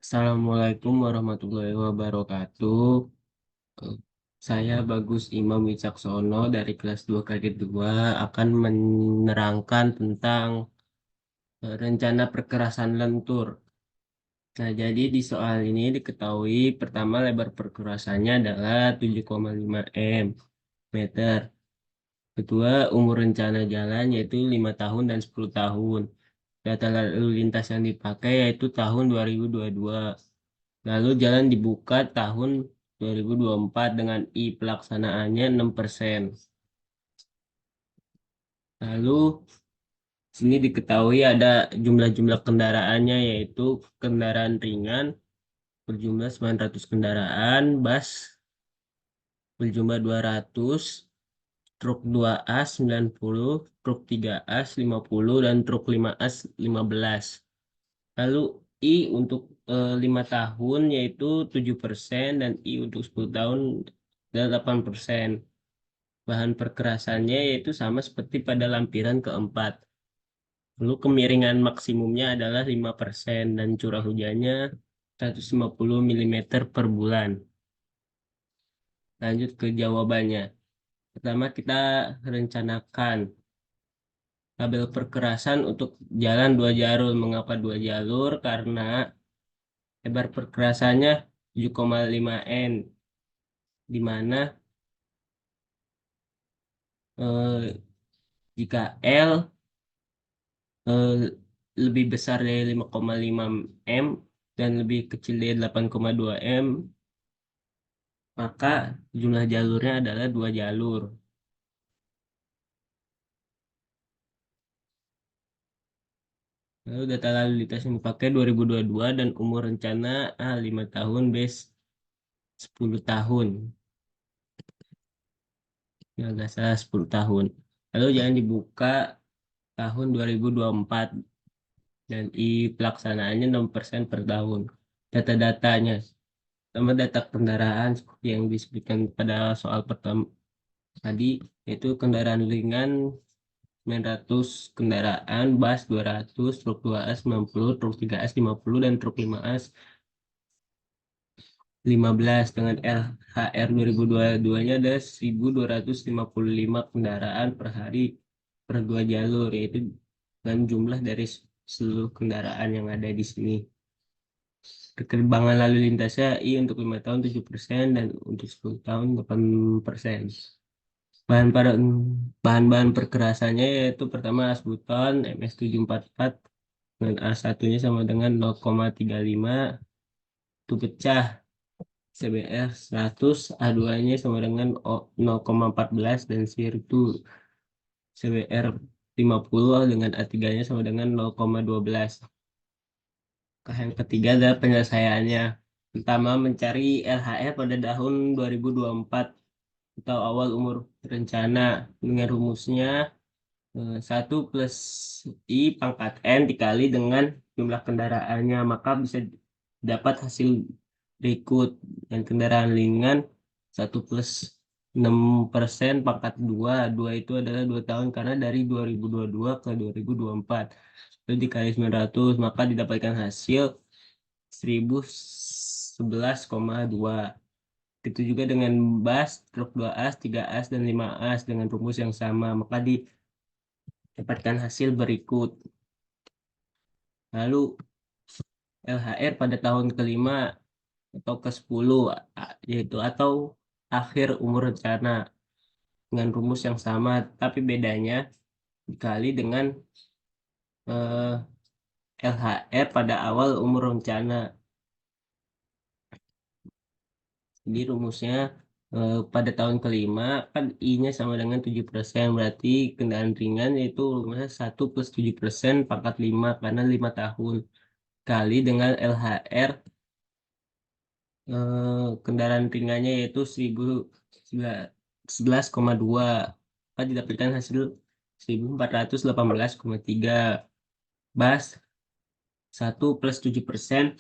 Assalamualaikum warahmatullahi wabarakatuh. Eh, Saya Bagus Imam Wicaksono dari kelas 2 KG 2 akan menerangkan tentang rencana perkerasan lentur. Nah, jadi di soal ini diketahui pertama lebar perkerasannya adalah 7,5 meter. Kedua, umur rencana jalan yaitu 5 tahun dan 10 tahun. Data lalu lintas yang dipakai yaitu tahun 2022. Lalu jalan dibuka tahun 2024 dengan pelaksanaannya 6%. Lalu sini diketahui ada jumlah-jumlah kendaraannya yaitu kendaraan ringan berjumlah 900 kendaraan, bus berjumlah 200, truk 2A 90, truk 3A 50, dan truk 5A 15. Lalu untuk 5 tahun yaitu 7% dan untuk 10 tahun 8%. Bahan perkerasannya yaitu sama seperti pada lampiran keempat. Lalu kemiringan maksimumnya adalah 5% dan curah hujannya 150 mm per bulan. Lanjut ke jawabannya. Pertama kita rencanakan tabel perkerasan untuk jalan 2 jalur. Mengapa 2 jalur? Karena lebar perkerasannya 7,5 N, di mana jika L eh, lebih besar dari 5,5 M dan lebih kecil dari 8,2 M, maka jumlah jalurnya adalah 2 jalur. Lalu data lalu lintas yang dipakai 2022 dan umur rencana A 5 tahun, B 10 tahun. Ya, nggak salah 10 tahun. Lalu jangan dibuka tahun 2024 dan pelaksanaannya 6% per tahun. Data-datanya, sama data kendaraan seperti yang disebutkan pada soal pertama tadi, yaitu kendaraan ringan 900 kendaraan, bus 200, truk 2S 90, truk 3S 50, dan truk 5S 15. Dengan LHR 2022-nya ada 1.255 kendaraan per hari per 2 jalur, yaitu dan jumlah dari seluruh kendaraan yang ada di sini. Perkembangan lalu lintasnya untuk 5 tahun 7% dan untuk 10 tahun 8%. Bahan pada bahan-bahan perkerasannya yaitu pertama asbuton MS744 dengan A1-nya sama dengan 0,35, itu pecah CBR 100, A2-nya sama dengan 0,14, dan sirtu CBR 50 dengan A3-nya sama dengan 0,12. Yang ketiga adalah penyelesaiannya. Pertama, mencari LHR pada tahun 2024 atau awal umur rencana dengan rumusnya 1 plus I pangkat N dikali dengan jumlah kendaraannya, maka bisa dapat hasil berikut. Dan kendaraan ringan 1 plus 6% pangkat 2. 2 itu adalah 2 tahun karena dari 2022 ke 2024. Itu dikali 900 maka didapatkan hasil 1011,2. Itu juga dengan bus, truk 2 as, 3 as, dan 5 as dengan rumus yang sama, maka didapatkan hasil berikut. Lalu LHR pada tahun kelima atau ke-10, yaitu atau akhir umur rencana dengan rumus yang sama, tapi bedanya dikali dengan eh, LHR pada awal umur rencana. Jadi rumusnya pada tahun kelima kan I-nya sama dengan 7%, berarti kendaraan ringan itu rumusnya 1 plus 7% pangkat 5 karena 5 tahun kali dengan LHR kendaraan ringannya yaitu 1011,2, maka didapatkan hasil 1418,3. Bas 1 plus 7%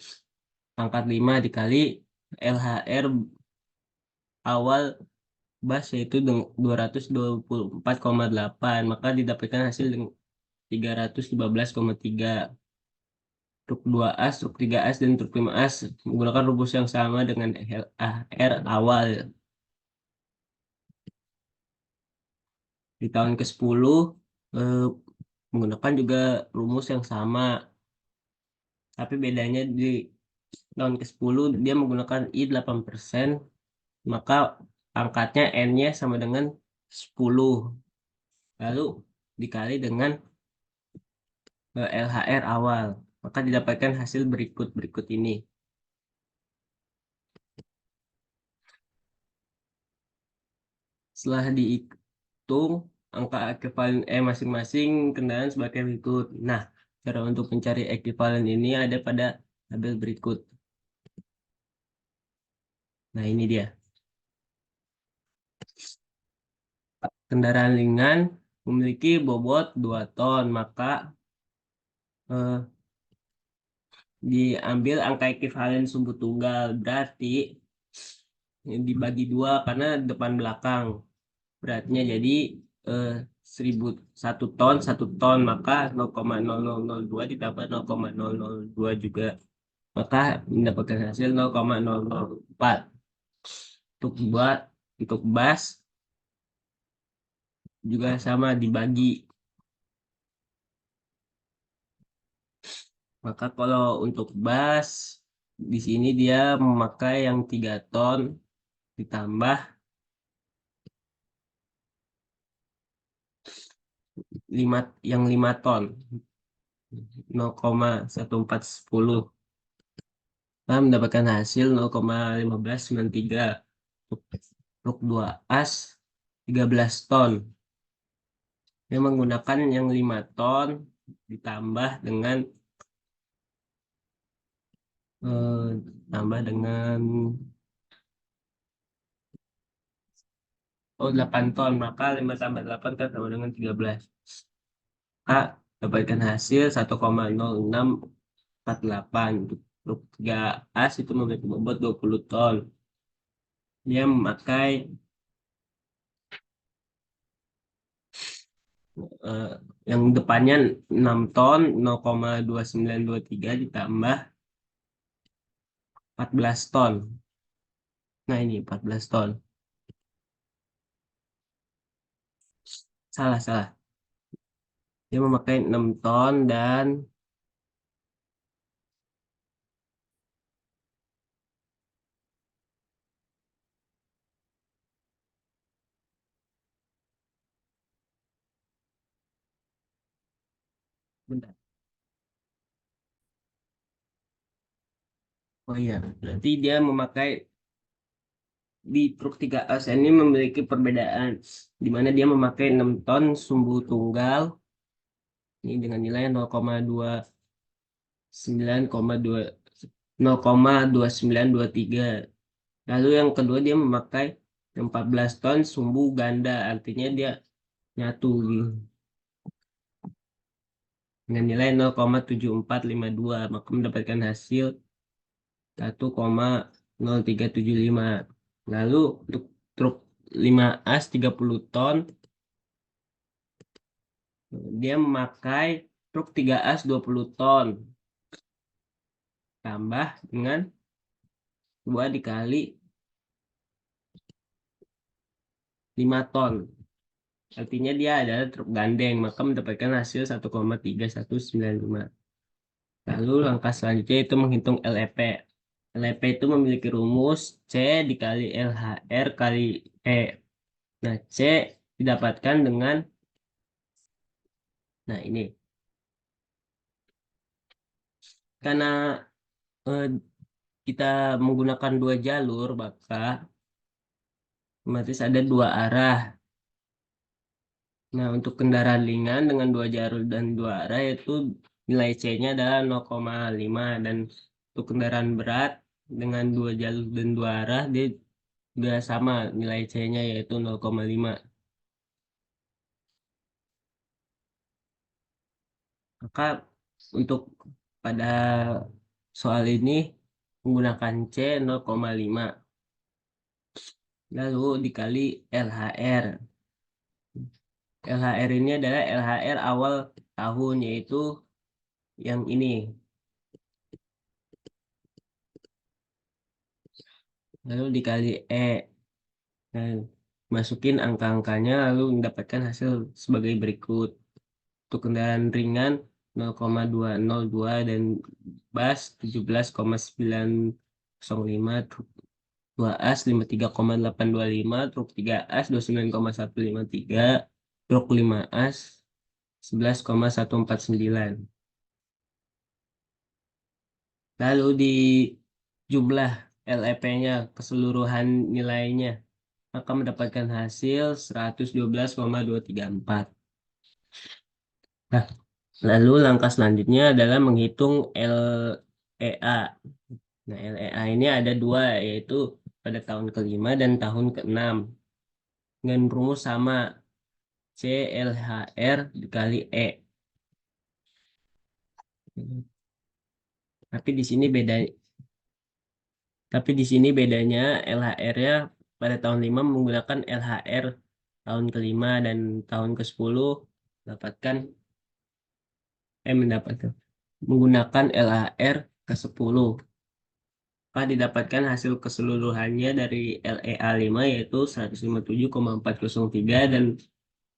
pangkat 5 dikali LHR awal bas yaitu 224,8, maka didapatkan hasil 315,3. truk 2as, truk 3as, dan truk 5as menggunakan rumus yang sama dengan LHR awal. Di tahun ke-10 eh, menggunakan juga rumus yang sama, tapi bedanya di tahun ke-10 dia menggunakan I 8%, maka pangkatnya N-nya sama dengan 10. Lalu dikali dengan LHR awal, maka didapatkan hasil berikut ini. Setelah dihitung angka ekivalen masing-masing kendaraan sebagai berikut. Nah, cara untuk mencari ekivalen ini ada pada tabel berikut. Nah, ini dia. Kendaraan ringan memiliki bobot 2 ton, maka eh, diambil angka ekivalen sumbu tunggal. Berarti dibagi 2 karena depan belakang. Beratnya jadi eh, 1.001 ton 1 ton, maka 0,0002 ditambah 0,002 juga, maka mendapatkan hasil 0,004. Untuk bas juga sama, dibagi, maka kalau untuk bas di sini dia memakai yang 3 ton ditambah 5 ton, 0,1410, nah, mendapatkan hasil 0,1593. Truk 2as 13 ton. Dia menggunakan yang 5 ton ditambah dengan eh, tambah dengan 8 ton, maka 5 tambah 8 kan sama dengan 13. Maka dapatkan hasil 1,0648. Truk 3as itu memiliki bobot 20 ton. Dia memakai eh, yang depannya 6 ton, 0,2923 ditambah 14 ton. Nah, ini 14 ton. Salah. Dia memakai 6 ton dan bentar. Oh iya, berarti dia memakai di truk 3as ini memiliki perbedaan di mana dia memakai 6 ton sumbu tunggal ini dengan nilai 0,29,23. Lalu yang kedua dia memakai 14 ton sumbu ganda, artinya dia nyatu gitu, dengan nilai 0,7452, maka mendapatkan hasil 1,0375. Lalu untuk truk 5as 30 ton dia memakai truk 3as 20 ton tambah dengan 2 dikali 5 ton. Artinya dia adalah truk gandeng, maka mendapatkan hasil 1,3195. Lalu langkah selanjutnya itu menghitung LEP. LEP itu memiliki rumus C dikali LHR kali E. Nah, C didapatkan dengan, nah ini, karena eh, kita menggunakan 2 jalur, maka otomatis ada 2 arah. Nah, untuk kendaraan ringan dengan 2 jalur dan 2 arah itu nilai C-nya adalah 0,5, dan untuk kendaraan berat dengan 2 jalur dan 2 arah dia juga sama nilai C-nya yaitu 0,5. Maka untuk pada soal ini menggunakan C 0,5 lalu dikali LHR. LHR ini adalah LHR awal tahun, yaitu yang ini. lalu dikali E. Nah, masukin angka-angkanya lalu mendapatkan hasil sebagai berikut. Untuk kendaraan ringan 0,202 dan bus 17,905, truk 2 as 53,825, truk 3 as 29,153, truk 5 as 11,149. Lalu di jumlah LEP-nya keseluruhan nilainya maka mendapatkan hasil 112,234. Nah, lalu langkah selanjutnya adalah menghitung LEA. Nah, LEA ini ada dua, yaitu pada tahun kelima dan tahun keenam. Dengan rumus sama, CLHR dikali E. Tapi di sini beda, tapi di sini bedanya LHR-nya pada tahun 5 menggunakan LHR tahun kelima dan tahun ke-10 mendapatkan mendapatkan menggunakan LHR ke-10. Maka didapatkan hasil keseluruhannya dari LEA 5 yaitu 157,403 dan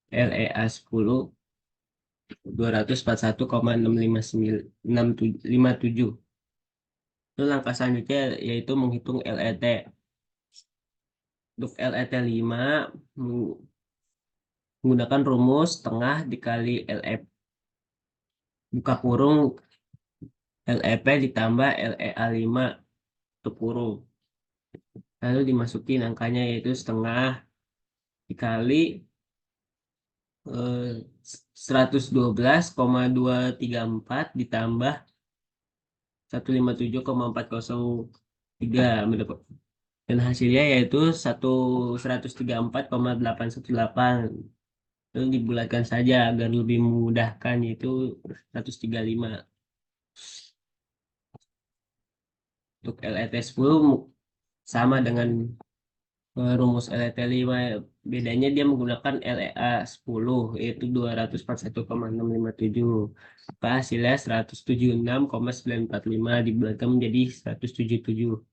LEA 10 241,659 Itu langkah selanjutnya yaitu menghitung LET. Untuk LET 5 menggunakan rumus tengah dikali LF buka kurung LEP ditambah LEA 5 tutup kurung. Lalu dimasukin angkanya yaitu setengah dikali 112,234 ditambah 157,403 mendapat dan hasilnya yaitu 134,818. Lalu dibulatkan saja agar lebih memudahkan yaitu 135. Untuk LET 10 sama dengan rumus LET 5, bedanya dia menggunakan LEA 10 yaitu 241,657. Maka hasilnya 176,945 dibulatkan menjadi 177.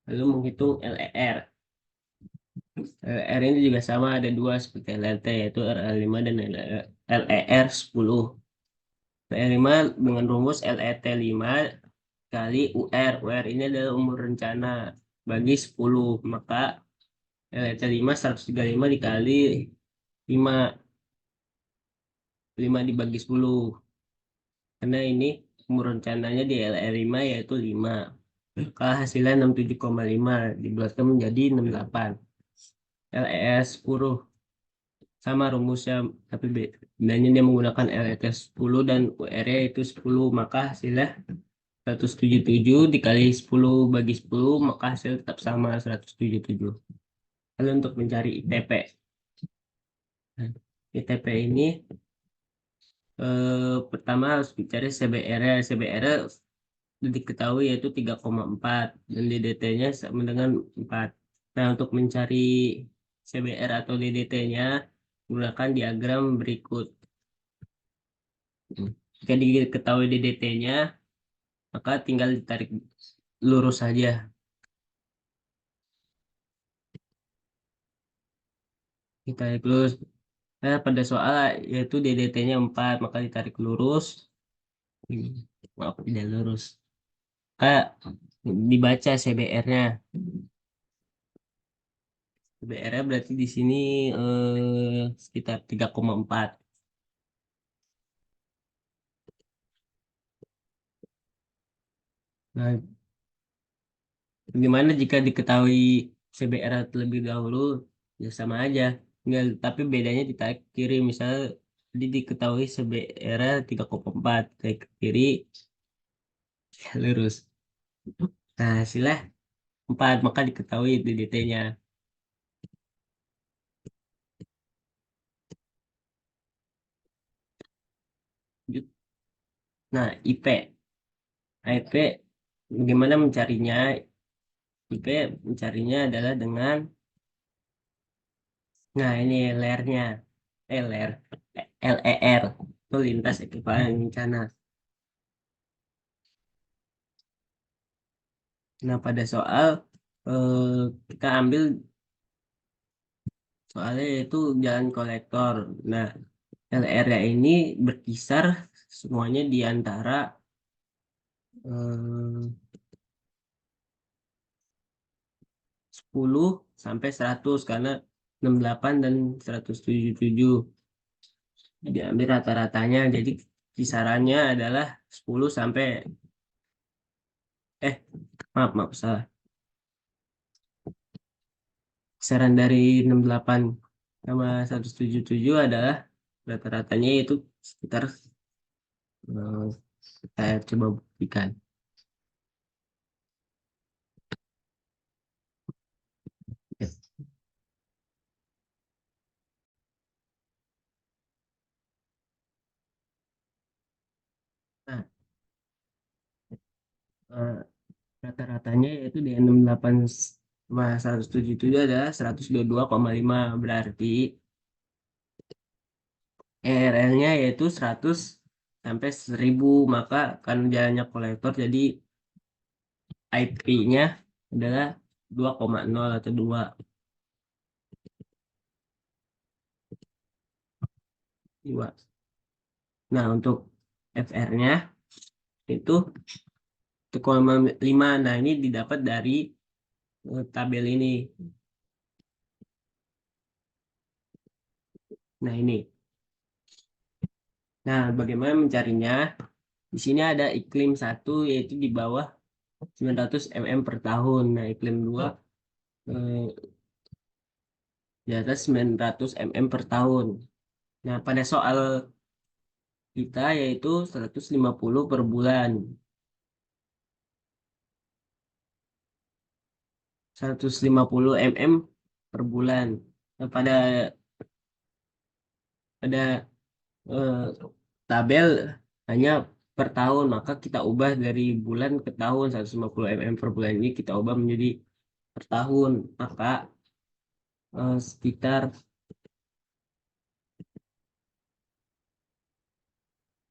Lalu menghitung LER. LER ini juga sama ada dua seperti LLT yaitu RL5 dan LER 10. LER 5 dengan rumus LET 5 kali UR. UR ini adalah umur rencana bagi 10. Maka LET 5 135 dikali 5 5 dibagi 10 karena ini umur rencananya di LR 5 yaitu 5. Maka hasilnya 67,5 dibulatkan menjadi 68. LES 10 sama rumusnya tapi bedanya dia menggunakan LET 10 dan UR-nya itu 10 maka hasilnya 177 dikali 10 bagi 10 maka hasil tetap sama 177. Lalu untuk mencari ITP. Nah, ITP ini pertama harus dicari CBR-nya. CBR-nya diketahui yaitu 3,4 dan DDT-nya sama dengan 4. Nah, untuk mencari CBR atau DDT-nya gunakan diagram berikut. Jika diketahui DDT-nya, maka tinggal ditarik lurus saja. Ditarik lurus. Nah, pada soal yaitu DDT-nya 4, maka ditarik lurus. Maaf, tidak lurus. Kayak dibaca CBR-nya. CBR-nya berarti di sini sekitar 3,4. Nah, bagaimana jika diketahui CBR terlebih dahulu? Ya sama aja. Tinggal, tapi bedanya ditarik ke kiri. Misalnya jadi diketahui CBR 3,4. Tarik ke kiri, lurus. Nah, hasilnya 4. Maka diketahui DDT-nya. Nah, IP. Nah, IP bagaimana mencarinya? IP mencarinya adalah dengan, nah ini LR-nya. LR. LER. Itu lintas ekuivalen rencana. Nah, pada soal kita ambil soalnya yaitu jalan kolektor. Nah, LR-nya ini berkisar semuanya di antara eh, 10 sampai 100 karena 68 dan 177 diambil rata-ratanya. Jadi kisarannya adalah 10 sampai eh maaf maaf salah. Kisaran dari 68 sama 177 adalah rata-ratanya itu sekitar eh, saya coba buktikan. Ya. Nah, eh, rata-ratanya yaitu di 68 sama 177 adalah 122,5 berarti ERL-nya yaitu 100 sampai 1000 maka kan jalannya kolektor jadi IP-nya adalah 2,0 atau 2. Nah, untuk FR-nya itu 1,5. Nah, ini didapat dari tabel ini. Nah, ini. Nah, bagaimana mencarinya? Di sini ada iklim satu yaitu di bawah 900 mm per tahun. Nah, iklim 2 eh, di atas 900 mm per tahun. Nah, pada soal kita yaitu 150 per bulan. 150 mm per bulan. Nah, pada eh, tabel hanya per tahun, maka kita ubah dari bulan ke tahun. 150 mm per bulan ini kita ubah menjadi per tahun, maka sekitar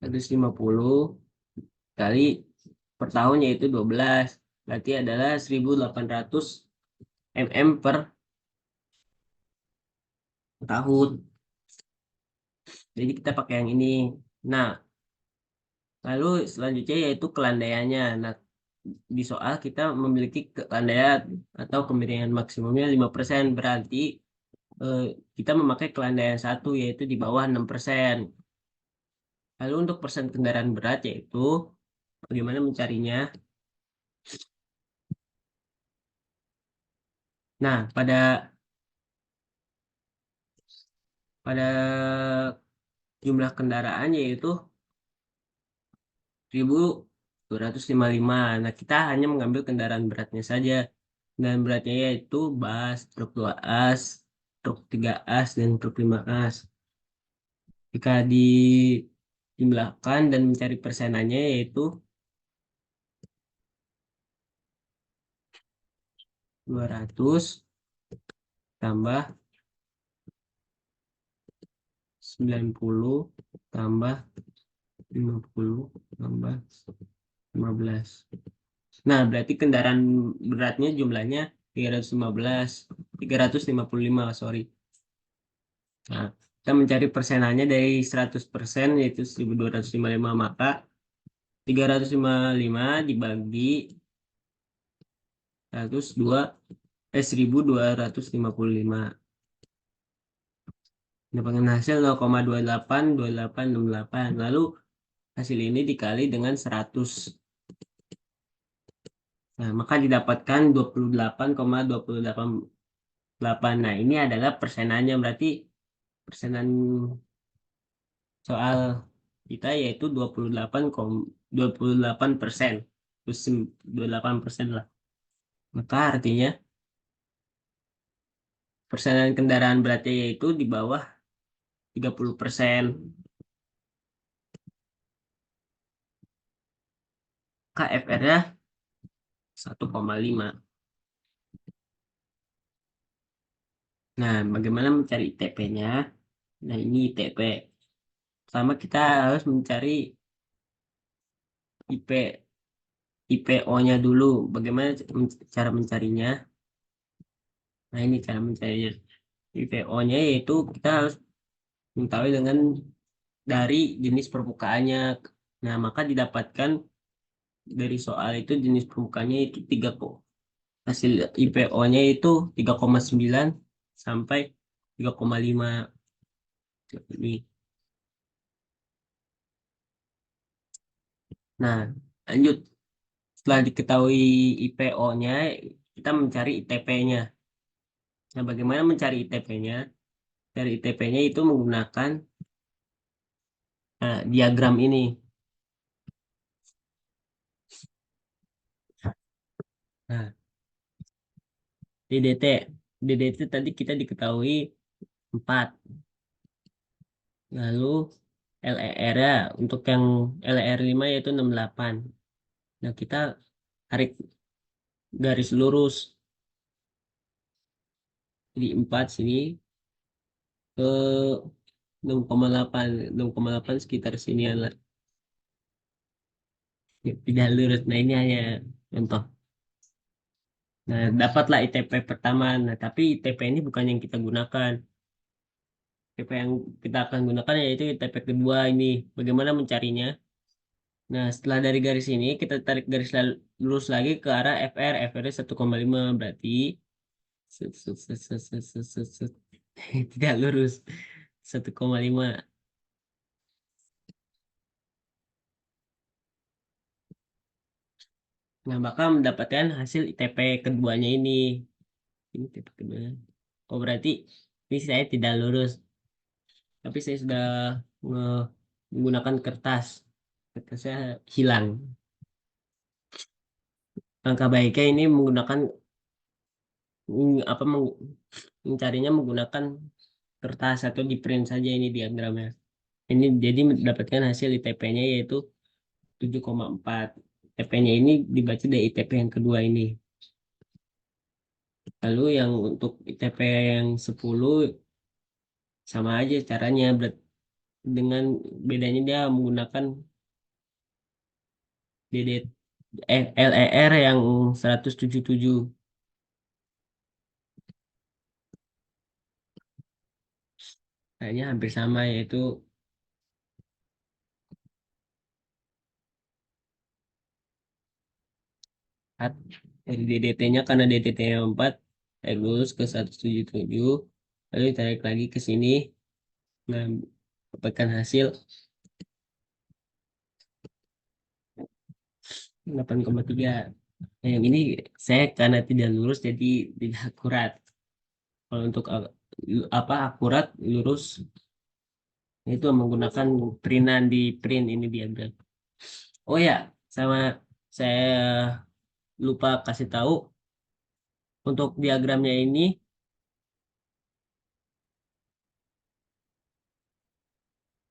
150 kali per tahun yaitu 12, berarti adalah 1800 mm per tahun. Jadi kita pakai yang ini. Nah, lalu selanjutnya yaitu kelandaiannya. Nah, di soal kita memiliki kelandaian atau kemiringan maksimumnya 5%, berarti eh, kita memakai kelandaian satu yaitu di bawah 6%. Lalu untuk persen kendaraan berat yaitu bagaimana mencarinya? Nah, pada jumlah kendaraan yaitu 1255. Nah, kita hanya mengambil kendaraan beratnya saja. Dan beratnya yaitu bus, truk 2 as, truk 3 as, dan truk 5 as. Jika dijumlahkan dan mencari persenannya yaitu 200 tambah 90 tambah 50 tambah 15. Nah, berarti kendaraan beratnya jumlahnya 315, 355, sorry. Nah, kita mencari persenannya dari 100% yaitu 1255, maka 355 dibagi 1255. Mendapatkan hasil 0,282868. Lalu hasil ini dikali dengan 100. Nah, maka didapatkan 28,288. Nah, ini adalah persenannya. Berarti persenan soal kita yaitu 28,28%. Terus 28% lah. Maka artinya persenan kendaraan beratnya yaitu di bawah 30%. KFR-nya 1,5. Nah, bagaimana mencari ITP-nya? Nah, ini ITP. Pertama kita harus mencari IP. IPO-nya dulu. Bagaimana cara mencarinya? Nah, ini cara mencarinya. IPO-nya yaitu kita harus mengetahui dengan dari jenis permukaannya. Nah, maka didapatkan dari soal itu jenis permukaannya itu 3 kok. Hasil IPO-nya itu 3,9 sampai 3,5 ini. Nah, lanjut. Setelah diketahui IPO-nya, kita mencari ITP-nya. Nah, bagaimana mencari ITP-nya? Dari ITP-nya itu menggunakan diagram ini. Nah, DDT. DDT tadi kita diketahui 4. Lalu LER ya, untuk yang LER 5 yaitu 68. Nah, kita tarik garis lurus di 4 sini ke 6,8. 6,8 sekitar sini lah. Ya, tidak lurus. Nah, ini hanya contoh. Nah, dapatlah ITP pertama. Nah, tapi ITP ini bukan yang kita gunakan. ITP yang kita akan gunakan yaitu ITP kedua ini. Bagaimana mencarinya? Nah, setelah dari garis ini, kita tarik garis lurus lagi ke arah FR. FR 1,5 berarti set, set, set, set, set, set, set, set. Tidak lurus. 1,5. Nah, maka mendapatkan hasil ITP keduanya ini. Ini ITP keduanya. Oh, berarti ini saya tidak lurus. Tapi saya sudah menggunakan kertas. Kertasnya hilang. Langkah baiknya ini menggunakan apa mencarinya menggunakan kertas atau di print saja ini diagramnya. Ini jadi mendapatkan hasil ITP-nya yaitu 7,4. ITP-nya ini dibaca dari ITP yang kedua ini. Lalu yang untuk ITP yang 10 sama aja caranya dengan bedanya dia menggunakan DD LER yang 177. Kayaknya hampir sama yaitu dari DDT-nya karena DDT-nya 4 tarik lurus ke 177 lalu tarik lagi ke sini. Nah, dapatkan hasil 8,3. Nah, yang ini saya karena tidak lurus jadi tidak akurat. Kalau untuk apa akurat lurus itu menggunakan printan di print ini diagram. Oh ya, sama saya lupa kasih tahu untuk diagramnya ini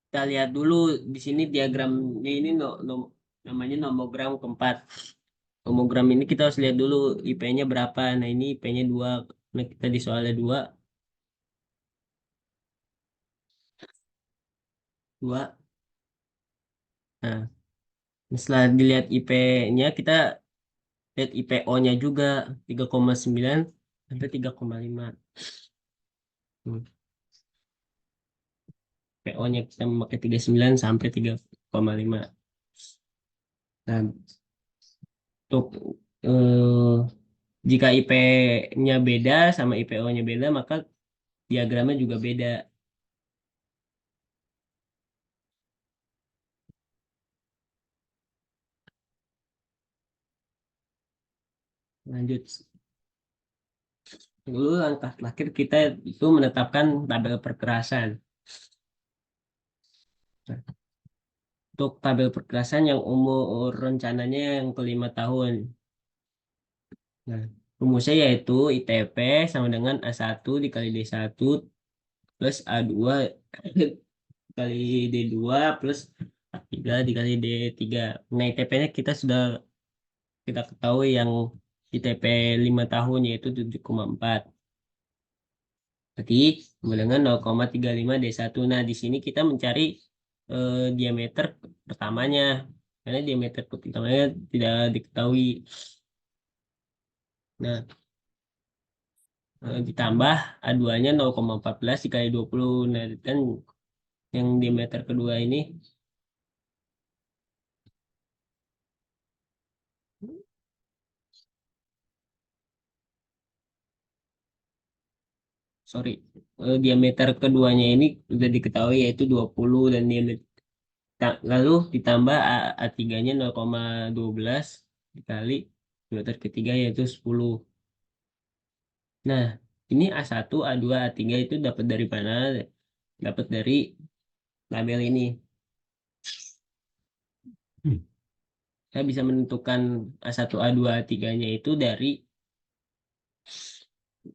kita lihat dulu di sini diagramnya ini namanya nomogram keempat. Nomogram ini kita harus lihat dulu IP-nya berapa. Nah, ini IP-nya 2. Nah, kita di soalnya 2. 2. Nah, setelah dilihat IP-nya kita lihat IPO-nya juga 3,9 sampai 3,5. Hmm. IPO-nya kita memakai 39 sampai 3,5. Nah, untuk jika IP-nya beda sama IPO-nya beda, maka diagramnya juga beda. Lanjut. Dulu langkah terakhir kita itu menetapkan tabel perkerasan. Nah, untuk tabel perkerasan yang umur rencananya yang ke 5 tahun. Nah, rumusnya yaitu ITP sama dengan A1 dikali D1 plus A2 kali D2 plus A3 dikali D3. Nah, ITP-nya kita ketahui yang ITP 5 tahun yaitu 7,4. Berarti sama dengan 0,35 D1. Nah, di sini kita mencari diameter pertamanya. karena diameter kutub utamanya tidak diketahui. Nah, ditambah A2-nya 0,14 dikali 20. Nah, kan yang diameter kedua ini, sorry, diameter keduanya ini sudah diketahui yaitu 20, dan diameter lalu ditambah A3-nya 0,12 dikali diameter ketiga yaitu 10. Nah, ini A1, A2, A3 itu dapat dari mana? Dapat dari label ini. Hmm. Saya bisa menentukan A1, A2, A3-nya itu dari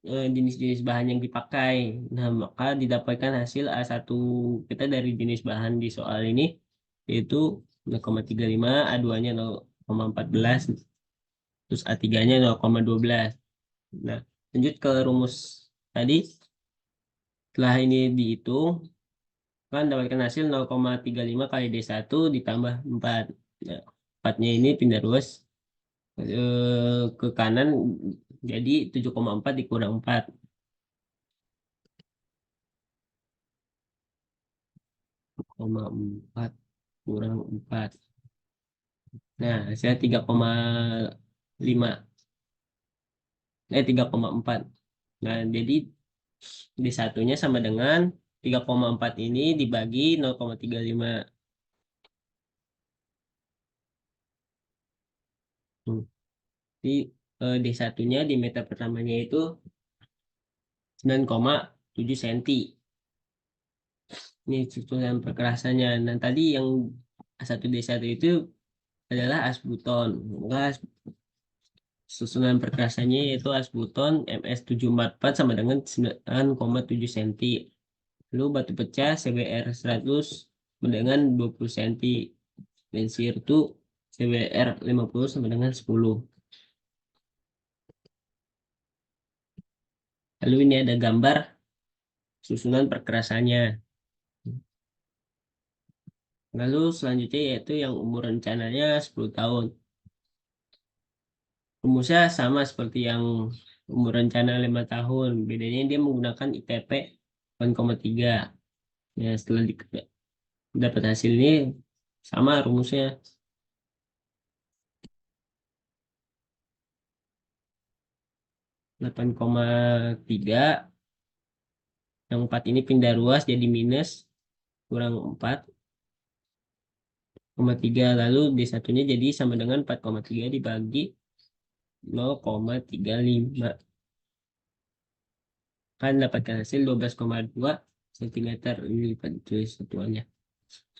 jenis-jenis bahan yang dipakai. Nah, maka didapatkan hasil A1 kita dari jenis bahan di soal ini, yaitu 0,35, A2-nya 0,14, terus A3-nya 0,12. Nah, lanjut ke rumus tadi. Setelah ini dihitung, kan dapatkan hasil 0,35 kali D1 ditambah 4. Nah, 4-nya ini pindah ruas ke kanan, jadi 7,4 dikurang 4. 0,4 kurang 4. Nah, saya 3,5. 3,4. Nah, jadi d satunya sama dengan 3,4 ini dibagi 0,35. Hmm. Jadi d satunya di meter pertamanya itu 9,7 cm. Ini susunan perkerasannya. Nah, tadi yang A1D1 itu adalah asbuton. Maka susunan perkerasannya yaitu asbuton MS744 sama dengan 9,7 cm. Lalu batu pecah CBR 100 sama dengan 20 cm. Dan sirtu CBR 50 sama dengan 10. Lalu ini ada gambar susunan perkerasannya. Lalu selanjutnya yaitu yang umur rencananya 10 tahun. Rumusnya sama seperti yang umur rencana 5 tahun. Bedanya dia menggunakan ITP 8,3. Ya, setelah dapat hasil ini sama rumusnya. 8,3. Yang 4 ini pindah ruas jadi minus, kurang 4,3. Lalu D1-nya jadi sama dengan 4,3 dibagi 0,35. Kan dapatkan hasil 12,2 cm. Ini tulis satuannya.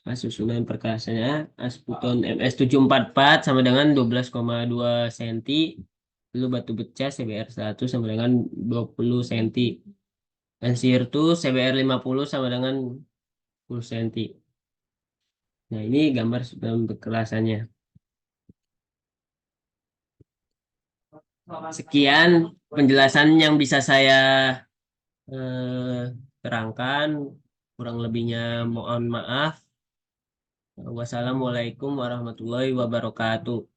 Nah, susunan perkerasannya asputon MS744 sama dengan 12,2 cm. Lalu batu becah CBR 100 sama dengan 20 cm. Dan sirtu CBR 50 sama dengan 10 cm. Nah, ini gambar susunan perkerasannya. Sekian penjelasan yang bisa saya terangkan. Kurang lebihnya mohon maaf. Wassalamualaikum warahmatullahi wabarakatuh.